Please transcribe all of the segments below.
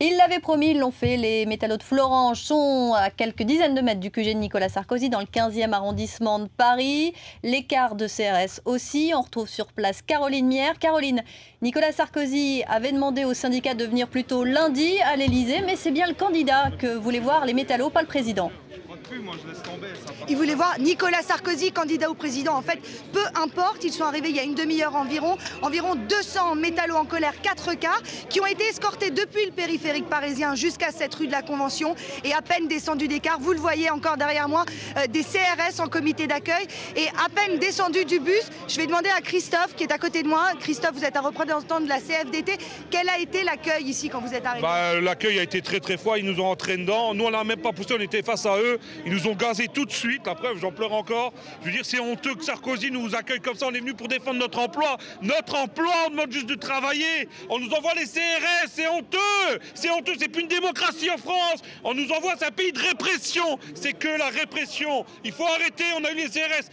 Ils l'avaient promis, ils l'ont fait. Les métallos de Florange sont à quelques dizaines de mètres du QG de Nicolas Sarkozy dans le 15e arrondissement de Paris. L'écart de CRS aussi. On retrouve sur place Caroline Mière. Caroline, Nicolas Sarkozy avait demandé aux syndicats de venir plus tôt lundi à l'Elysée, mais c'est bien le candidat que voulaient voir les métallos, pas le président. Ils voulaient voir Nicolas Sarkozy, candidat au président. En fait, peu importe, ils sont arrivés il y a une demi-heure environ. Environ 200 métallos en colère, 4 cars, qui ont été escortés depuis le périphérique parisien jusqu'à cette rue de la Convention. Et à peine descendus des cars, vous le voyez encore derrière moi, des CRS en comité d'accueil. Et à peine descendus du bus, je vais demander à Christophe qui est à côté de moi. Christophe, vous êtes un représentant de la CFDT. Quel a été l'accueil ici quand vous êtes arrivé? L'accueil a été très froid, ils nous ont entrés dedans. Nous, on n'a même pas poussé, on était face à eux. Ils nous ont gazés tout de suite. La preuve, j'en pleure encore. Je veux dire, c'est honteux que Sarkozy nous accueille comme ça. On est venu pour défendre notre emploi. Notre emploi, on demande juste de travailler. On nous envoie les CRS, c'est honteux. C'est honteux, c'est plus une démocratie en France. On nous envoie, c'est un pays de répression. C'est que la répression. Il faut arrêter, on a eu les CRS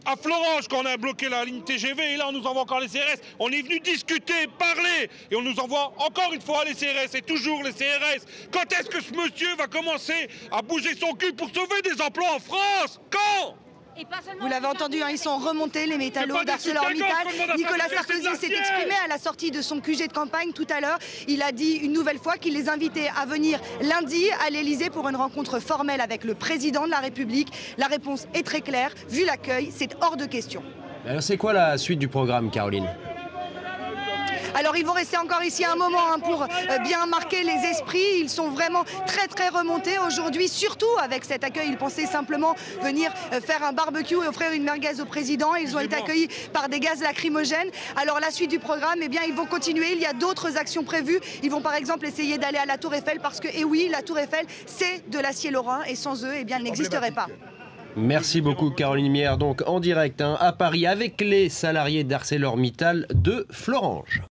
à Florange quand on a bloqué la ligne TGV et là on nous envoie encore les CRS. On est venu discuter, parler et on nous envoie encore une fois les CRS et toujours les CRS. Quand est-ce que ce monsieur va commencer à bouger son cul pour sauver des emplois en France? Quand? Vous l'avez entendu, hein, ils sont remontés, les métallos d'ArcelorMittal. Nicolas Sarkozy s'est exprimé à la sortie de son QG de campagne tout à l'heure. Il a dit une nouvelle fois qu'il les invitait à venir lundi à l'Elysée pour une rencontre formelle avec le président de la République. La réponse est très claire. Vu l'accueil, c'est hors de question. Alors c'est quoi la suite du programme, Caroline? Alors ils vont rester encore ici un moment pour bien marquer les esprits. Ils sont vraiment très remontés aujourd'hui, surtout avec cet accueil. Ils pensaient simplement venir faire un barbecue et offrir une merguez au président. Ils ont été accueillis par des gaz lacrymogènes. Alors la suite du programme, eh bien, ils vont continuer. Il y a d'autres actions prévues. Ils vont par exemple essayer d'aller à la Tour Eiffel parce que, et oui, la Tour Eiffel, c'est de l'acier lorrain et sans eux, eh bien, elle n'existerait pas. Merci beaucoup Caroline Mière, donc en direct à Paris avec les salariés d'ArcelorMittal de Florange.